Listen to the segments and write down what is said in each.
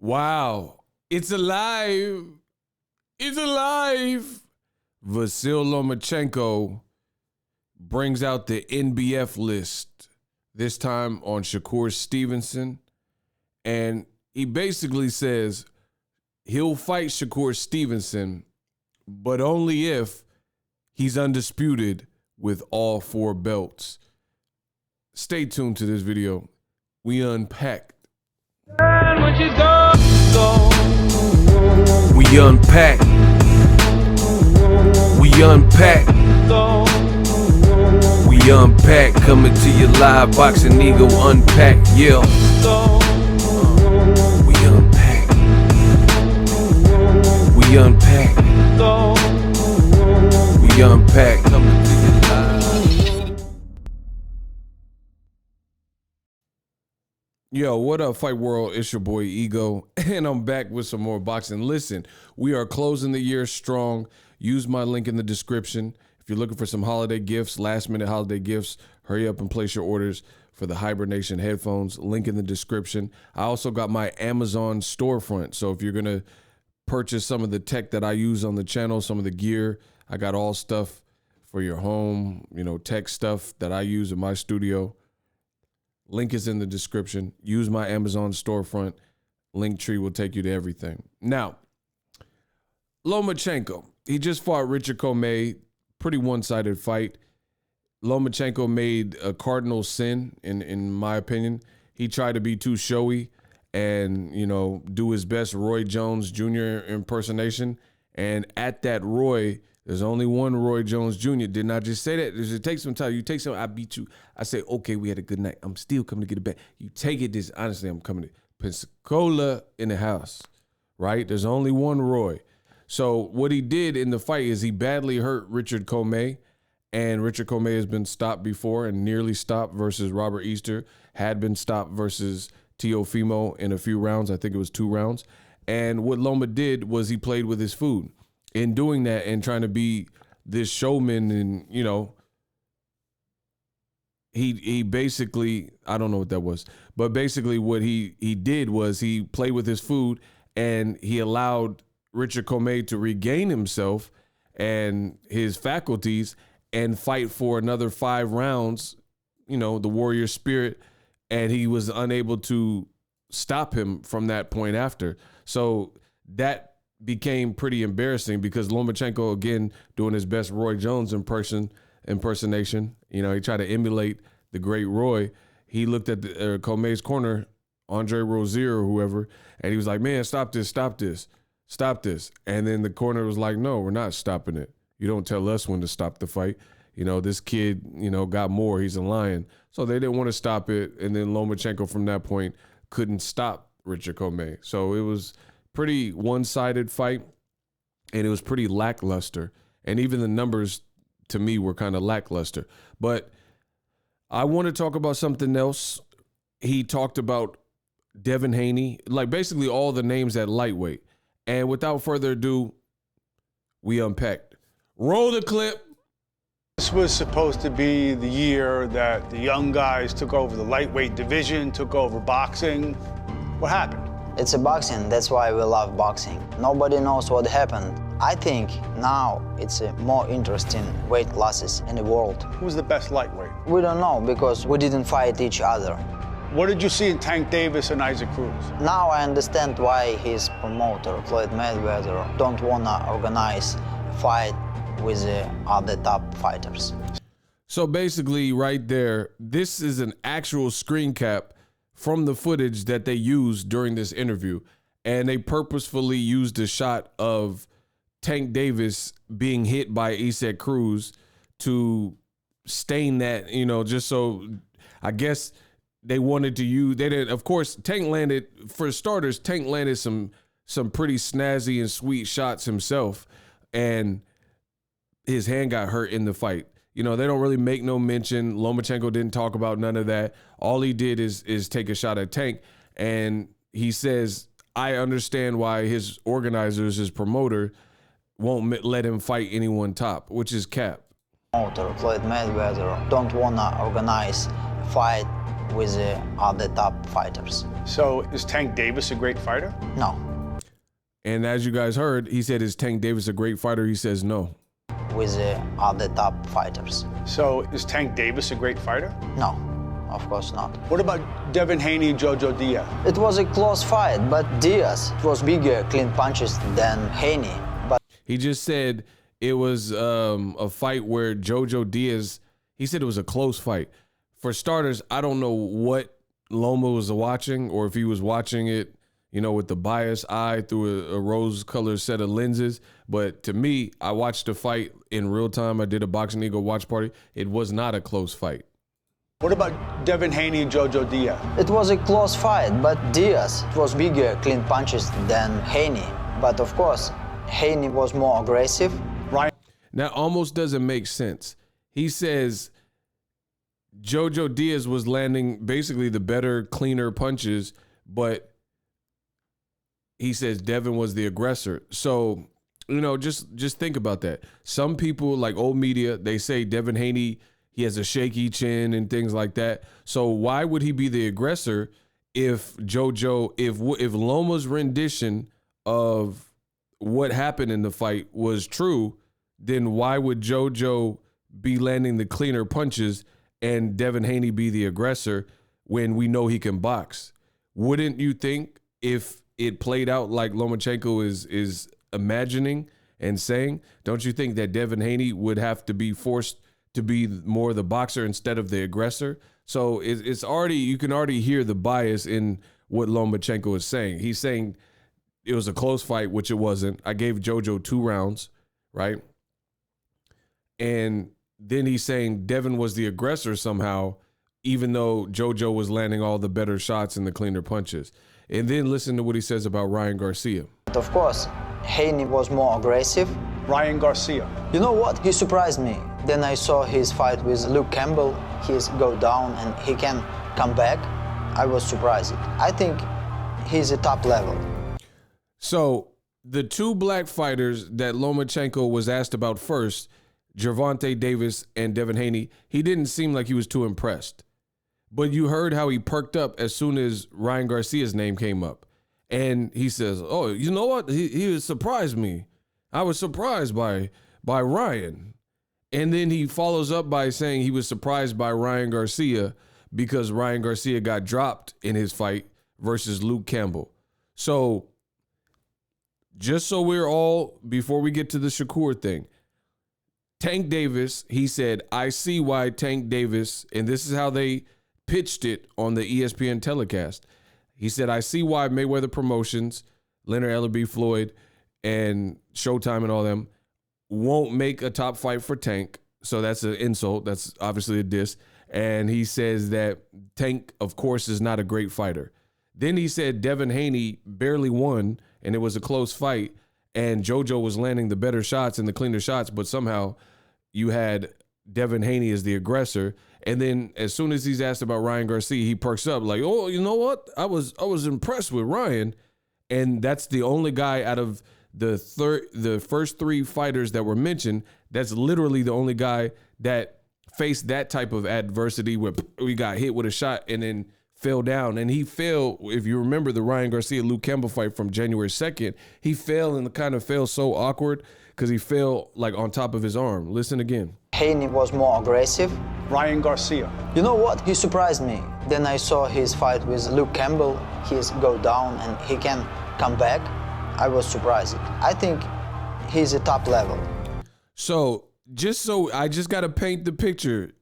Wow. It's alive. It's alive. Vasiliy Lomachenko brings out the NBF list, this time on Shakur Stevenson. And he basically says he'll fight Shakur Stevenson, but only if he's undisputed with all 4 belts. Stay tuned to this video. We unpacked. We unpack. We unpack. We unpack. Coming to you live, Boxingego unpack. Yeah. We unpack. We unpack. We unpack. Coming to you live. Yo, what up, Fight World? It's your boy Ego, and I'm back with some more boxing. Listen, we are closing the year strong. Use my link in the description. If you're looking for some holiday gifts, last-minute holiday gifts, hurry up and place your orders for the Hibernation headphones. Link in the description. I also got my Amazon storefront, so if you're going to purchase some of the tech that I use on the channel, some of the gear, I got all stuff for your home, tech stuff that I use in my studio. Link is in the description. Use my Amazon storefront. Linktree will take you to everything. Now, Lomachenko, he just fought Richard Commey. Pretty one-sided fight. Lomachenko made a cardinal sin, in my opinion. He tried to be too showy and, do his best Roy Jones Jr. impersonation. And at that Roy, there's only one Roy Jones Jr. Did not just say that. It takes some time. You take some, I beat you. I say, okay, we had a good night. I'm still coming to get it back. You take it this, honestly, I'm coming to Pensacola in the house, right? There's only one Roy. So what he did in the fight is he badly hurt Richard Commey, and Richard Commey has been stopped before and nearly stopped versus Robert Easter, had been stopped versus Teofimo in a few rounds. I think it was 2 rounds. And what Loma did was he played with his food. In doing that and trying to be this showman and, he basically, I don't know what that was, but basically what he did was he played with his food and he allowed Richard Commey to regain himself and his faculties and fight for another 5 rounds, the warrior spirit, and he was unable to stop him from that point after. So that became pretty embarrassing because Lomachenko, again, doing his best Roy Jones impersonation. He tried to emulate the great Roy. He looked at the Commey's corner, Andre Rozier or whoever, and he was like, man, stop this, stop this, stop this. And then the corner was like, no, we're not stopping it. You don't tell us when to stop the fight. This kid, got more. He's a lion. So they didn't want to stop it. And then Lomachenko from that point couldn't stop Richard Commey. So it was pretty one-sided fight, and it was pretty lackluster. And even the numbers, to me, were kind of lackluster. But I want to talk about something else. He talked about Devin Haney, like basically all the names at lightweight. And without further ado, we unpacked. Roll the clip. This was supposed to be the year that the young guys took over the lightweight division, took over boxing. What happened? It's a boxing, that's why we love boxing. Nobody knows what happened. I think now it's a more interesting weight classes in the world. Who's the best lightweight? We don't know because we didn't fight each other. What did you see in Tank Davis and Isaac Cruz? Now I understand why his promoter, Floyd Mayweather, don't wanna organize a fight with the other top fighters. So basically right there, this is an actual screen cap from the footage that they used during this interview. And they purposefully used a shot of Tank Davis being hit by Isaac Cruz to stain that, just so I guess they wanted to use, they didn't, of course, Tank landed, for starters, Tank landed some pretty snazzy and sweet shots himself. And his hand got hurt in the fight. They don't really make no mention. Lomachenko didn't talk about none of that. All he did is take a shot at Tank. And he says, I understand why his organizers, his promoter, won't let him fight anyone top, which is cap. Promoter, Floyd Mayweather, don't want to organize a fight with the other top fighters. So is Tank Davis a great fighter? No. And as you guys heard, he said, is Tank Davis a great fighter? He says no. With the other top fighters. So is Tank Davis a great fighter? No, of course not. What about Devin Haney and Jojo Diaz? It was a close fight, but Diaz was bigger clean punches than Haney. But He just said it was a fight where Jojo Diaz, he said it was a close fight. For starters, I don't know what Loma was watching or if he was watching it, you know, with the biased eye through a rose-colored set of lenses. But to me, I watched the fight in real time. I did a Boxingego watch party. It was not a close fight. What about Devin Haney and Jojo Diaz? it was a close fight, but Diaz was bigger clean punches than Haney. But of course, Haney was more aggressive. Ryan. That almost doesn't make sense. He says Jojo Diaz was landing basically the better, cleaner punches, but he says Devin was the aggressor. So, you know, just think about that. Some people, like old media, they say Devin Haney, he has a shaky chin and things like that. So why would he be the aggressor if Loma's rendition of what happened in the fight was true? Then why would Jojo be landing the cleaner punches and Devin Haney be the aggressor when we know he can box? Wouldn't you think if it played out like Lomachenko is imagining and saying, don't you think that Devin Haney would have to be forced to be more the boxer instead of the aggressor? So it's already, you can already hear the bias in what Lomachenko is saying. He's saying it was a close fight, which it wasn't. I gave Jojo 2 rounds, right? And then he's saying Devin was the aggressor somehow, even though Jojo was landing all the better shots and the cleaner punches. And then listen to what he says about Ryan Garcia. But of course, Haney was more aggressive. Ryan Garcia. You know what? He surprised me. Then I saw his fight with Luke Campbell. He's go down and he can come back. I was surprised. I think he's a top level. So the 2 black fighters that Lomachenko was asked about first, Gervonta Davis and Devin Haney, he didn't seem like he was too impressed. But you heard how he perked up as soon as Ryan Garcia's name came up. And he says, oh, you know what? He surprised me. I was surprised by Ryan. And then he follows up by saying he was surprised by Ryan Garcia because Ryan Garcia got dropped in his fight versus Luke Campbell. So just so we're all, before we get to the Shakur thing, Tank Davis, he said, I see why Tank Davis, and this is how they pitched it on the ESPN telecast. He said, I see why Mayweather Promotions, Leonard Ellerbe, Floyd, and Showtime and all them won't make a top fight for Tank. So that's an insult. That's obviously a diss. And he says that Tank, of course, is not a great fighter. Then he said Devin Haney barely won, and it was a close fight, and Jojo was landing the better shots and the cleaner shots, but somehow you had Devin Haney as the aggressor. And then as soon as he's asked about Ryan Garcia, he perks up like, oh, you know what? I was impressed with Ryan. And that's the only guy out of the first 3 fighters that were mentioned, that's literally the only guy that faced that type of adversity where we got hit with a shot and then fell down. And he fell, if you remember the Ryan Garcia-Luke Campbell fight from January 2nd, he fell and kind of fell so awkward because he fell like on top of his arm. Listen again. Haney was more aggressive. Ryan Garcia. You know what? He surprised me. Then I saw his fight with Luke Campbell. He's go down and he can come back. I was surprised. I think he's a top level. So I just got to paint the picture.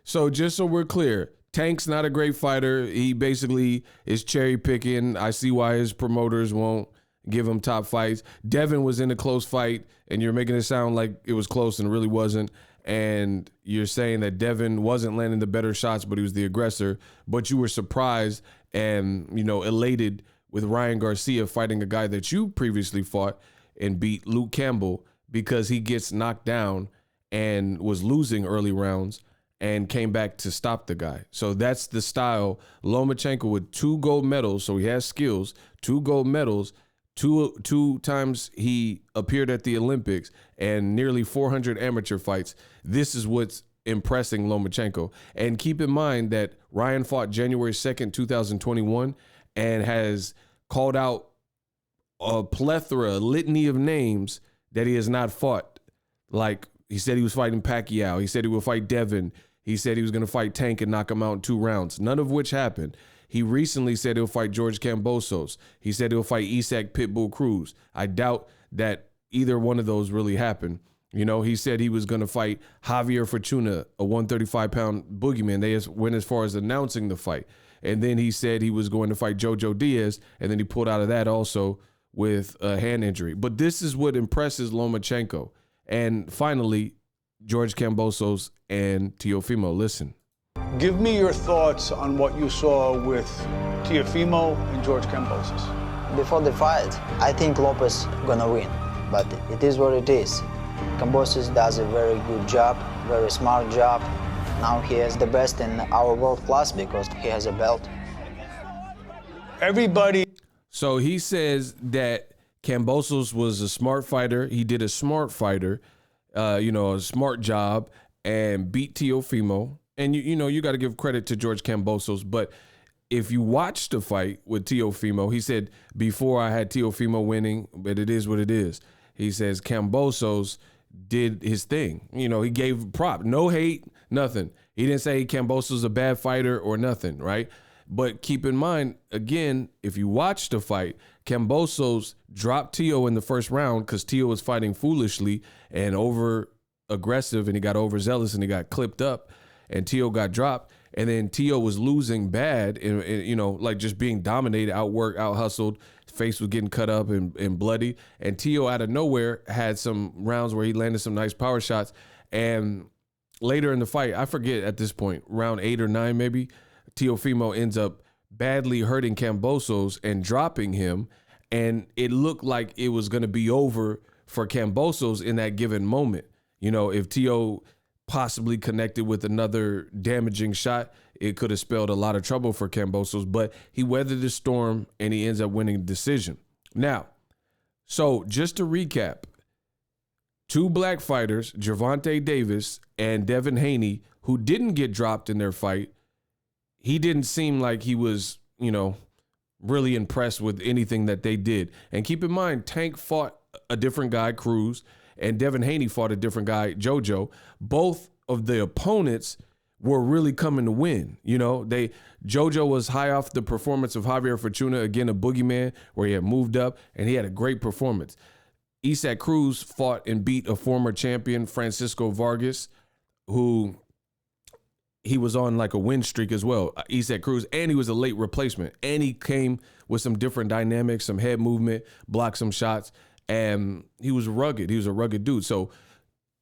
So just so we're clear, Tank's not a great fighter. He basically is cherry picking. I see why his promoters won't give him top fights. Devin was in a close fight, and you're making it sound like it was close and it really wasn't. And you're saying that Devin wasn't landing the better shots, but he was the aggressor. But you were surprised and, you know, elated with Ryan Garcia fighting a guy that you previously fought and beat, Luke Campbell, because he gets knocked down and was losing early rounds and came back to stop the guy. So that's the style. Lomachenko with 2 gold medals, so he has skills, 2 gold medals, two times he appeared at the Olympics, and nearly 400 amateur fights. This is what's impressing Lomachenko. And keep in mind that Ryan fought January 2nd, 2021, and has called out a plethora, a litany of names that he has not fought. Like, he said he was fighting Pacquiao. He said he would fight Devin. He said he was going to fight Tank and knock him out in 2 rounds, none of which happened. He recently said he'll fight George Cambosos. He said he'll fight Isaac Pitbull Cruz. I doubt that either one of those really happened. You know, he said he was going to fight Javier Fortuna, a 135-pound boogeyman. They went as far as announcing the fight. And then he said he was going to fight Jojo Diaz, and then he pulled out of that also with a hand injury. But this is what impresses Lomachenko. And finally, George Cambosos and Teofimo. Listen. Give me your thoughts on what you saw with Teofimo and George Cambosos. Before the fight, I think Lopez gonna win, but it is what it is. Cambosos does a very good job, very smart job. Now he is the best in our world class because he has a belt. Everybody. So he says that Cambosos was a smart fighter. He did a smart fighter, a smart job, and beat Teofimo. And you got to give credit to George Cambosos, but if you watch the fight with Teofimo, he said, before I had Teofimo winning, but it is what it is. He says Cambosos did his thing. He gave prop, no hate, nothing. He didn't say Cambosos is a bad fighter or nothing, right? But keep in mind, again, if you watch the fight, Cambosos dropped Teo in the first round because Teo was fighting foolishly and over aggressive, and he got overzealous and he got clipped up. And Teo got dropped, and then Teo was losing bad, and like just being dominated, outworked, out-hustled. His face was getting cut up and bloody. And Teo, out of nowhere, had some rounds where he landed some nice power shots. And later in the fight, I forget at this point, round 8 or 9 maybe, Teofimo ends up badly hurting Cambosos and dropping him. And it looked like it was going to be over for Cambosos in that given moment. If Teo possibly connected with another damaging shot, it could have spelled a lot of trouble for Cambosos, but he weathered the storm and he ends up winning the decision. Now, so just to recap, 2 black fighters, Gervonta Davis and Devin Haney, who didn't get dropped in their fight, he didn't seem like he was, really impressed with anything that they did. And keep in mind, Tank fought a different guy, Cruz, and Devin Haney fought a different guy, Jojo. Both of the opponents were really coming to win. Jojo was high off the performance of Javier Fortuna, again, a boogeyman, where he had moved up, and he had a great performance. Isaac Cruz fought and beat a former champion, Francisco Vargas, who he was on like a win streak as well, Isaac Cruz, and he was a late replacement. And he came with some different dynamics, some head movement, blocked some shots. And he was rugged. He was a rugged dude. So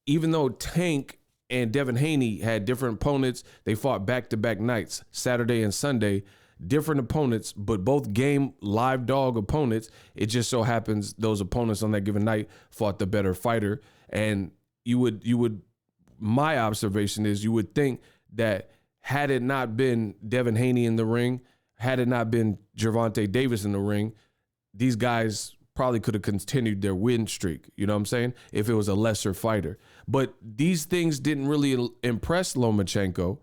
even though Tank and Devin Haney had different opponents, they fought back-to-back nights, Saturday and Sunday, different opponents, but both game live dog opponents. It just so happens those opponents on that given night fought the better fighter. And my observation is you would think that had it not been Devin Haney in the ring, had it not been Gervonta Davis in the ring, these guys probably could have continued their win streak, you know what I'm saying, if it was a lesser fighter. But these things didn't really impress Lomachenko.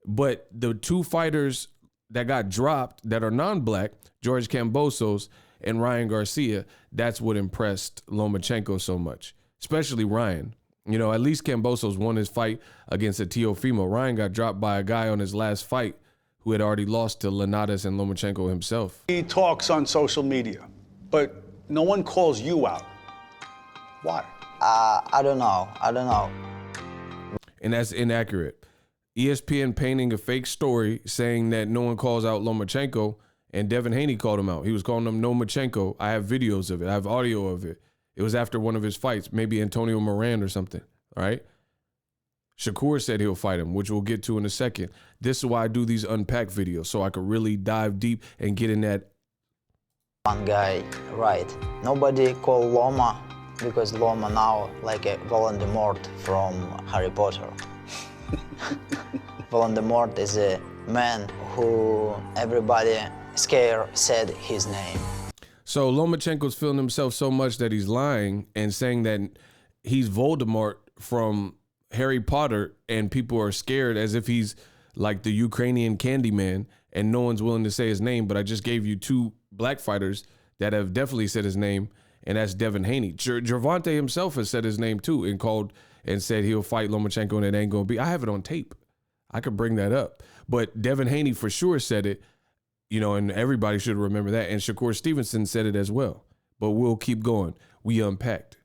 But the 2 fighters that got dropped that are non-black, George Cambosos and Ryan Garcia, that's what impressed Lomachenko so much, especially Ryan. At least Cambosos won his fight against a Teofimo. Ryan got dropped by a guy on his last fight who had already lost to Linares and Lomachenko himself. He talks on social media, but no one calls you out. Why? I don't know. And that's inaccurate. ESPN painting a fake story saying that no one calls out Lomachenko, and Devin Haney called him out. He was calling him Nomachenko. I have videos of it. I have audio of it. It was after one of his fights, maybe Antonio Moran or something, all right? Shakur said he'll fight him, which we'll get to in a second. This is why I do these unpacked videos, so I could really dive deep and get in that. One guy, right. Nobody call Loma because Loma now like a Voldemort from Harry Potter. Voldemort is a man who everybody scared said his name. So Lomachenko's feeling himself so much that he's lying and saying that he's Voldemort from Harry Potter and people are scared as if he's like the Ukrainian Candyman and no one's willing to say his name. But I just gave you 2 black fighters that have definitely said his name, and that's Devin Haney. Gervonta himself has said his name too and said he'll fight Lomachenko and it ain't gonna be. I have it on tape. I could bring that up. But Devin Haney for sure said it, and everybody should remember that. And Shakur Stevenson said it as well. But we'll keep going. We unpacked.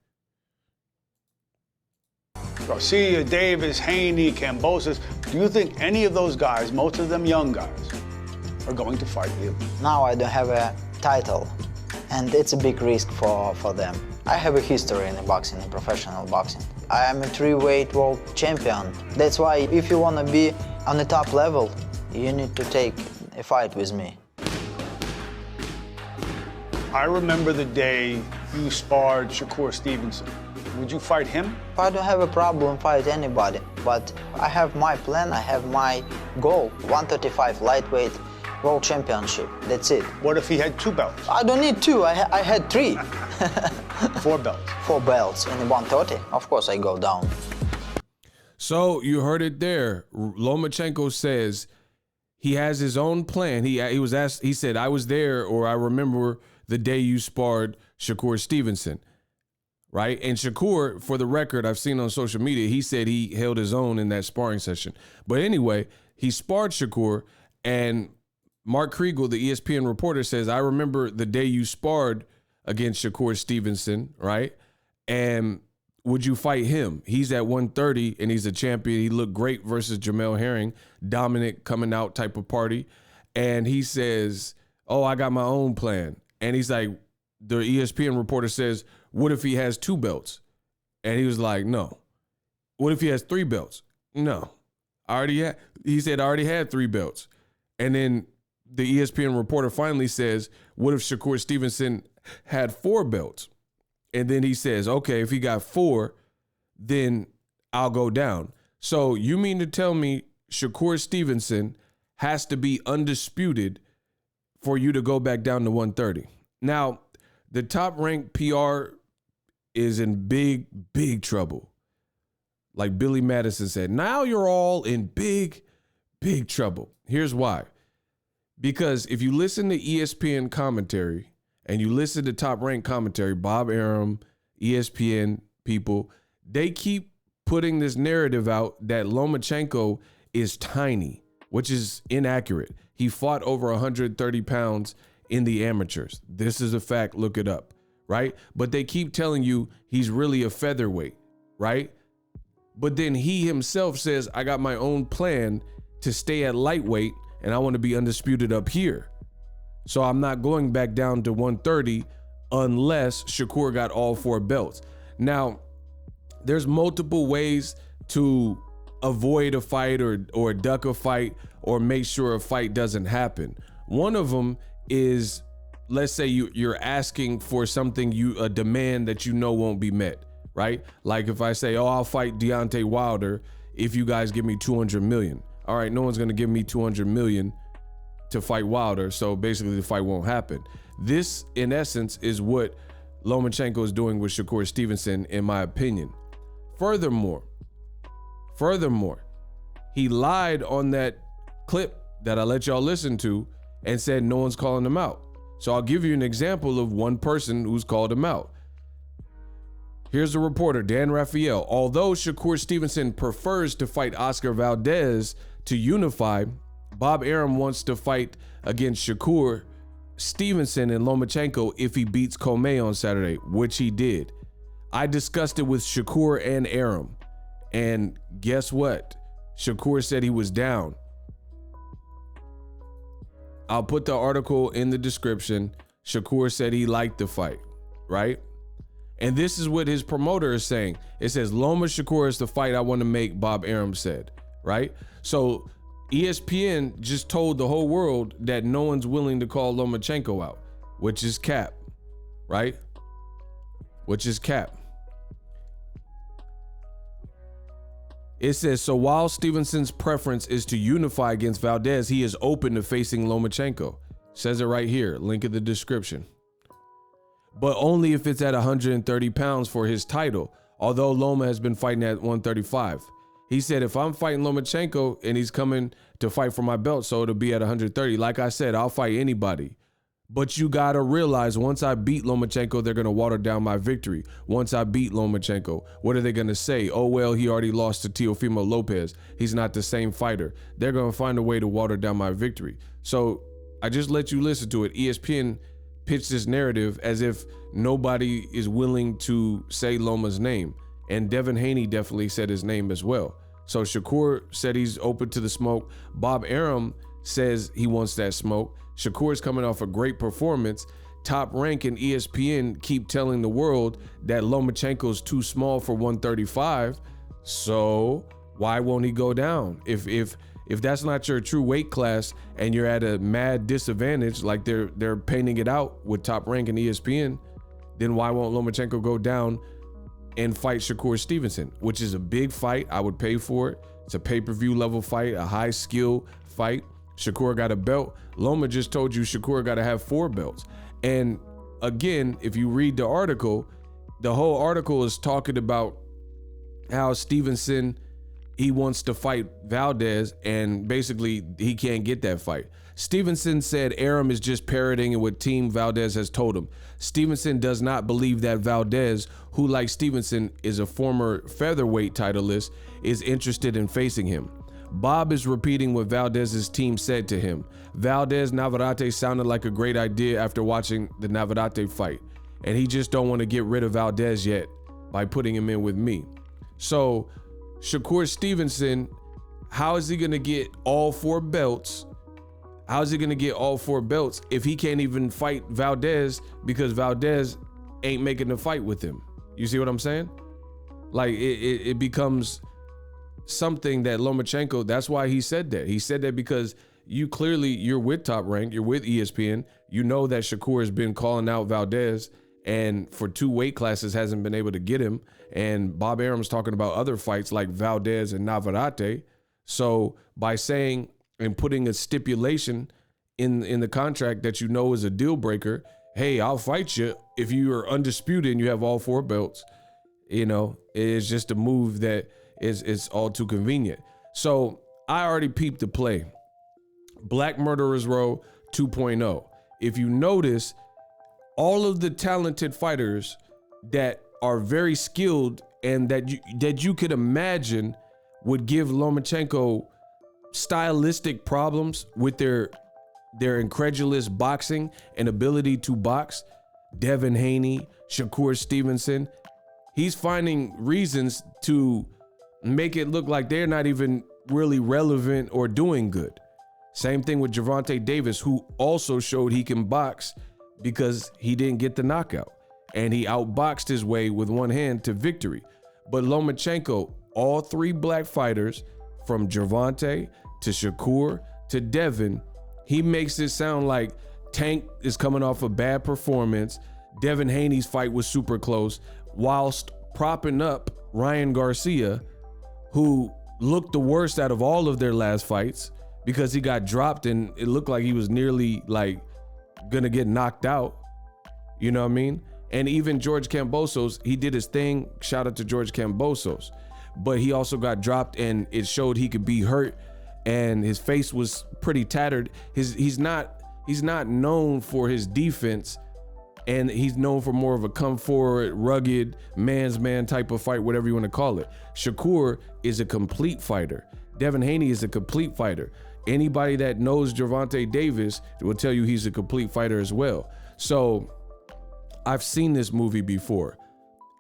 Garcia, Davis, Haney, Cambosos. Do you think any of those guys, most of them young guys, are going to fight you? Now I don't have a title, and it's a big risk for them. I have a history in boxing, in professional boxing. I am a 3-weight world champion. That's why if you want to be on the top level, you need to take a fight with me. I remember the day you sparred Shakur Stevenson. Would you fight him? I don't have a problem fight anybody, but I have my plan, I have my goal. 135 lightweight world championship, that's it. What if he had 2 belts? I don't need 2, I had 3. 4 belts. 4 belts in 130, of course I go down. So you heard it there. Lomachenko says he has his own plan. He was asked, he said, I was there, or I remember the day you sparred Shakur Stevenson. Right. And Shakur, for the record, I've seen on social media, he said he held his own in that sparring session. But anyway, he sparred Shakur, and Mark Kriegel, the ESPN reporter, says, I remember the day you sparred against Shakur Stevenson. Right. And would you fight him? He's at 130 and he's a champion. He looked great versus Jamel Herring, dominant coming out type of party. And he says, oh, I got my own plan. And he's like, the ESPN reporter says, what if he has 2 belts? And he was like, no. What if he has 3 belts? No. He said, I already had 3 belts. And then the ESPN reporter finally says, what if Shakur Stevenson had 4 belts? And then he says, okay, if he got 4, then I'll go down. So you mean to tell me Shakur Stevenson has to be undisputed for you to go back down to 130? Now, the top-ranked PR is in big, big trouble. Like Billy Madison said, now you're all in big, big trouble. Here's why. Because if you listen to ESPN commentary and you listen to top-ranked commentary, Bob Arum, ESPN people, they keep putting this narrative out that Lomachenko is tiny, which is inaccurate. He fought over 130 pounds in the amateurs. This is a fact. Look it up. Right? But they keep telling you he's really a featherweight, right? But then he himself says, I got my own plan to stay at lightweight and I want to be undisputed up here. So I'm not going back down to 130 unless Shakur got all 4 belts. Now, there's multiple ways to avoid a fight or duck a fight or make sure a fight doesn't happen. One of them is, let's say you're asking for something, a demand that you know won't be met, right? Like if I say, oh, I'll fight Deontay Wilder if you guys give me 200 million. All right, no one's gonna give me 200 million to fight Wilder, so basically the fight won't happen. This, in essence, is what Lomachenko is doing with Shakur Stevenson, in my opinion. Furthermore, he lied on that clip that I let y'all listen to and said no one's calling him out. So I'll give you an example of one person who's called him out. Here's the reporter, Dan Rafael. Although Shakur Stevenson prefers to fight Oscar Valdez to unify, Bob Arum wants to fight against Shakur Stevenson and Lomachenko if he beats Commey on Saturday, which he did. I discussed it with Shakur and Arum, and guess what? Shakur said he was down. I'll put the article in the description. Shakur said he liked the fight, right? And this is what his promoter is saying. It says, Loma Shakur is the fight I want to make, Bob Arum said, right? So ESPN just told the whole world that no one's willing to call Lomachenko out, which is cap, right? Which is cap. It says, so while Stevenson's preference is to unify against Valdez, he is open to facing Lomachenko. Says it right here, link in the description. But only if it's at 130 pounds for his title, although Loma has been fighting at 135. He said, if I'm fighting Lomachenko and he's coming to fight for my belt, so it'll be at 130. Like I said, I'll fight anybody. But you got to realize once I beat Lomachenko, they're going to water down my victory. Once I beat Lomachenko, what are they going to say? Oh, well, he already lost to Teofimo Lopez. He's not the same fighter. They're going to find a way to water down my victory. So I just let you listen to it. ESPN pitched this narrative as if nobody is willing to say Loma's name. And Devin Haney definitely said his name as well. So Shakur said he's open to the smoke. Bob Arum says he wants that smoke. Shakur's coming off a great performance. Top Rank and ESPN keep telling the world that Lomachenko's too small for 135. So why won't he go down? If that's not your true weight class and you're at a mad disadvantage, like they're painting it out with Top Rank and ESPN, then why won't Lomachenko go down and fight Shakur Stevenson, which is a big fight? I would pay for it. It's a pay-per-view level fight, a high skill fight. Shakur got a belt. Loma just told you Shakur got to have 4 belts. And again, if you read the article, the whole article is talking about how Stevenson, he wants to fight Valdez, and basically he can't get that fight. Stevenson said Arum is just parroting what Team Valdez has told him. Stevenson does not believe that Valdez, who like Stevenson is a former featherweight titleist, is interested in facing him. Bob is repeating what Valdez's team said to him. Valdez Navarrete sounded like a great idea after watching the Navarrete fight, and he just don't want to get rid of Valdez yet by putting him in with me. So Shakur Stevenson, how is he going to get all 4 belts? How is he going to get all 4 belts if he can't even fight Valdez because Valdez ain't making the fight with him? You see what I'm saying? Like it becomes something that Lomachenko, that's why he said that. He said that because you're with Top Rank, you're with ESPN. You know that Shakur has been calling out Valdez and for 2 weight classes hasn't been able to get him. And Bob Arum's talking about other fights like Valdez and Navarrete. So by saying and putting a stipulation in the contract that you know is a deal breaker, hey, I'll fight you if you are undisputed and you have all 4 belts, you know, it's just a move that is all too convenient. So I already peeped the play. Black Murderers Row 2.0. If you notice, all of the talented fighters that are very skilled and that you could imagine would give Lomachenko stylistic problems with their incredulous boxing and ability to box, Devin Haney, Shakur Stevenson, he's finding reasons to make it look like they're not even really relevant or doing good. Same thing with Gervonta Davis, who also showed he can box because he didn't get the knockout and he outboxed his way with one hand to victory. But Lomachenko, all 3 black fighters, from Gervonta to Shakur to Devin, he makes it sound like Tank is coming off a bad performance. Devin Haney's fight was super close, whilst propping up Ryan Garcia, who looked the worst out of all of their last fights because he got dropped and it looked like he was nearly like gonna get knocked out. You know what I mean? And even George Cambosos, he did his thing. Shout out to George Cambosos. But he also got dropped and it showed he could be hurt and his face was pretty tattered. He's not known for his defense, and he's known for more of a come forward, rugged, man's man type of fight, whatever you want to call it. Shakur is a complete fighter. Devin Haney is a complete fighter. Anybody that knows Gervonta Davis will tell you he's a complete fighter as well. So I've seen this movie before.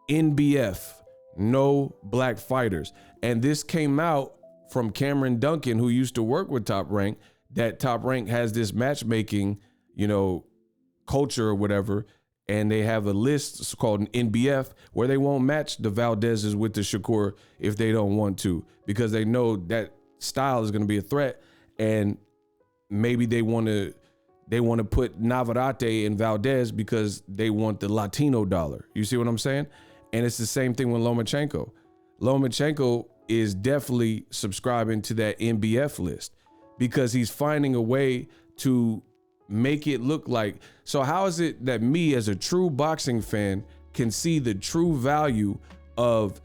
NBF, no black fighters. And this came out from Cameron Duncan, who used to work with Top Rank, that Top Rank has this matchmaking, culture or whatever. And they have a list, it's called an NBF, where they won't match the Valdez's with the Shakur if they don't want to, because they know that style is going to be a threat. And maybe they want to put Navarrete and Valdez because they want the Latino dollar. You see what I'm saying? And it's the same thing with Lomachenko. Lomachenko is definitely subscribing to that NBF list because he's finding a way to make it look like. So how is it that me as a true boxing fan can see the true value of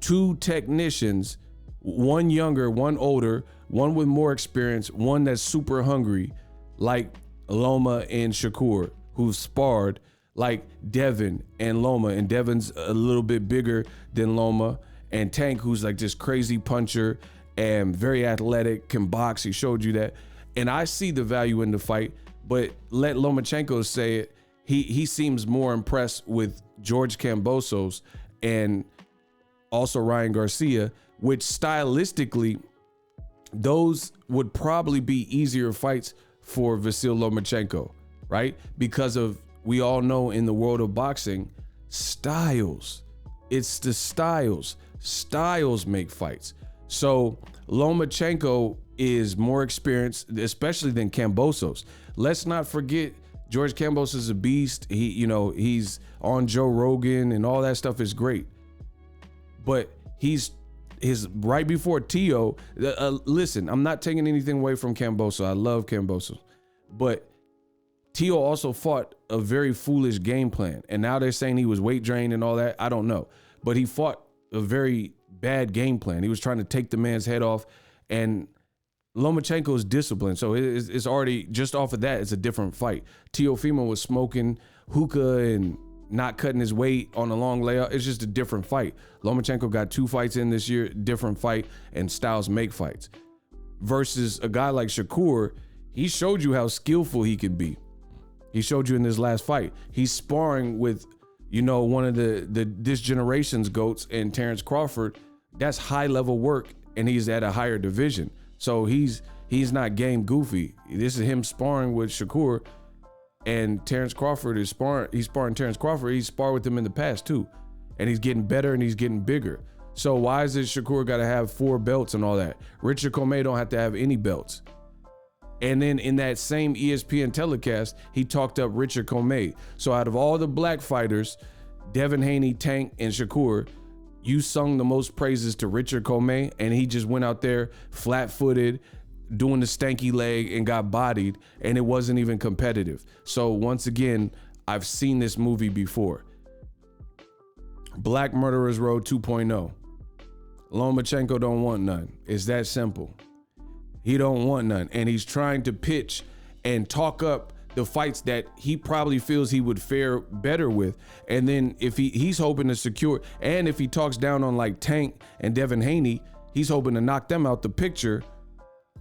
2 technicians one younger, one older, one with more experience, one that's super hungry, like Loma and Shakur, who've sparred, like Devin and Loma, and Devin's a little bit bigger than Loma, and Tank, who's like this crazy puncher and very athletic, can box. He showed you that. And I see the value in the fight, but let Lomachenko say it. He seems more impressed with George Cambosos and also Ryan Garcia, which stylistically, those would probably be easier fights for Vasiliy Lomachenko, right? Because of, we all know in the world of boxing, styles. It's the styles. Styles make fights. So Lomachenko is more experienced, especially than Cambosos. Let's not forget, George Cambosos is a beast. He's on Joe Rogan and all that stuff is great. But his right before Teo, listen, I'm not taking anything away from Cambosos. I love Cambosos. But Teo also fought a very foolish game plan. And now they're saying he was weight drained and all that. I don't know. But he fought a very bad game plan. He was trying to take the man's head off. And Lomachenko is disciplined. So it's already, just off of that, it's a different fight. Teofimo was smoking hookah and not cutting his weight on a long layout. It's just a different fight. Lomachenko got 2 fights in this year, different fight, and styles make fights. Versus a guy like Shakur, he showed you how skillful he could be. He showed you in this last fight. He's sparring with, one of this generation's GOATs and Terrence Crawford. That's high level work, and he's at a higher division. So he's not game goofy. This is him sparring with Shakur, and Terrence Crawford is sparring. He's sparring Terrence Crawford. He's sparred with him in the past too, and he's getting better and he's getting bigger. So why is it Shakur got to have 4 belts and all that? Richard Commey don't have to have any belts. And then in that same ESPN telecast, he talked up Richard Commey. So out of all the black fighters, Devin Haney, Tank, and Shakur, you sung the most praises to Richard Commey, and he just went out there flat-footed, doing the stanky leg, and got bodied, and it wasn't even competitive. So once again, I've seen this movie before. Black Murderers Row 2.0. Lomachenko don't want none. It's that simple. He don't want none, and he's trying to pitch and talk up the fights that he probably feels he would fare better with. And then if he's hoping to secure, and if he talks down on like Tank and Devin Haney, he's hoping to knock them out the picture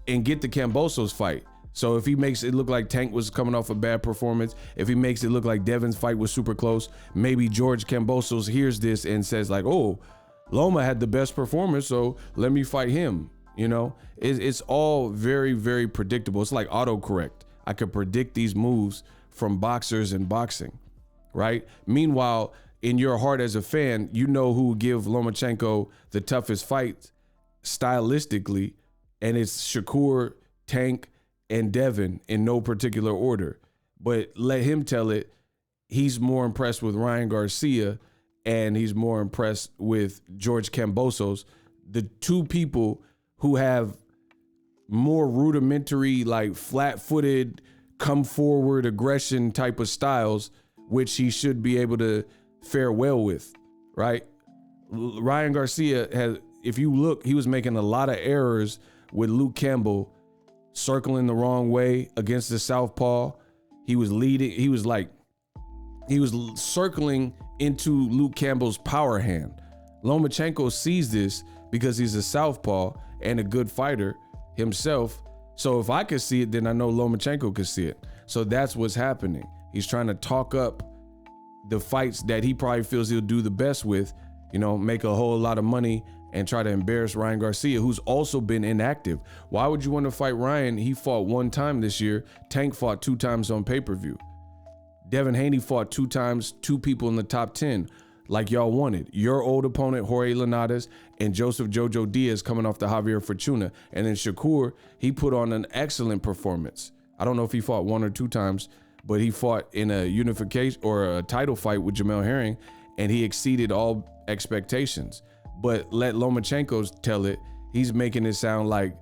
and get the Cambosos fight. So if he makes it look like Tank was coming off a bad performance, if he makes it look like Devin's fight was super close, maybe George Cambosos hears this and says like, oh, Loma had the best performance, so let me fight him. It's all very, very predictable. It's like autocorrect. I could predict these moves from boxers in boxing, right? Meanwhile, in your heart as a fan, you know who will give Lomachenko the toughest fight stylistically, and it's Shakur, Tank, and Devin in no particular order. But let him tell it. He's more impressed with Ryan Garcia, and he's more impressed with George Cambosos, the 2 people who have more rudimentary, like flat-footed, come forward aggression type of styles, which he should be able to fare well with, right? Ryan Garcia has, if you look, he was making a lot of errors with Luke Campbell, circling the wrong way against the southpaw. He was leading, he was circling into Luke Campbell's power hand. Lomachenko sees this because he's a southpaw and a good fighter himself. So if I could see it, then I know Lomachenko could see it. So that's what's happening. He's trying to talk up the fights that he probably feels he'll do the best with, make a whole lot of money and try to embarrass Ryan Garcia, who's also been inactive. Why would you want to fight Ryan? He fought 1 time this year. Tank fought 2 times on pay-per-view. Devin Haney fought 2 times, 2 people in the top 10. Like y'all wanted. Your old opponent, Jorge Linares, and Joseph Jojo Diaz coming off the Javier Fortuna. And then Shakur, he put on an excellent performance. I don't know if he fought 1 or 2 times, but he fought in a unification or a title fight with Jamel Herring, and he exceeded all expectations. But let Lomachenko tell it. He's making it sound like,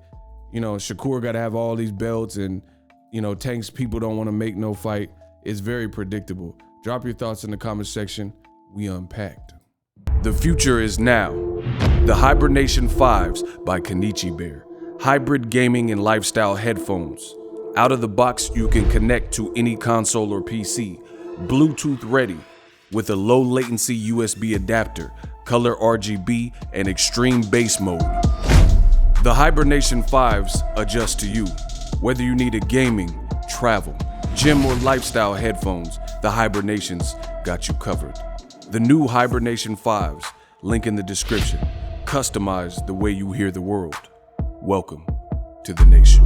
Shakur got to have all these belts, and, Tank's people don't want to make no fight. It's very predictable. Drop your thoughts in the comment section. We unpacked. The future is now. The Hibernation 5s by Kenichi Bear. Hybrid gaming and lifestyle headphones. Out of the box, you can connect to any console or PC. Bluetooth ready with a low latency USB adapter, color RGB, and extreme bass mode. The Hibernation 5s adjust to you. Whether you need a gaming, travel, gym, or lifestyle headphones, the Hibernations got you covered. The new Hibernation 5s, link in the description. Customize the way you hear the world. Welcome to the nation.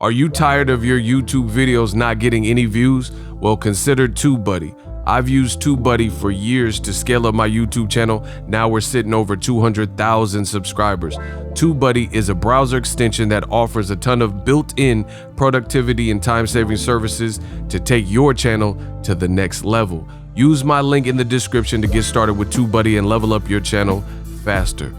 Are you tired of your YouTube videos not getting any views? Well, consider TubeBuddy. I've used TubeBuddy for years to scale up my YouTube channel. Now we're sitting over 200,000 subscribers. TubeBuddy is a browser extension that offers a ton of built-in productivity and time-saving services to take your channel to the next level. Use my link in the description to get started with TubeBuddy and level up your channel faster.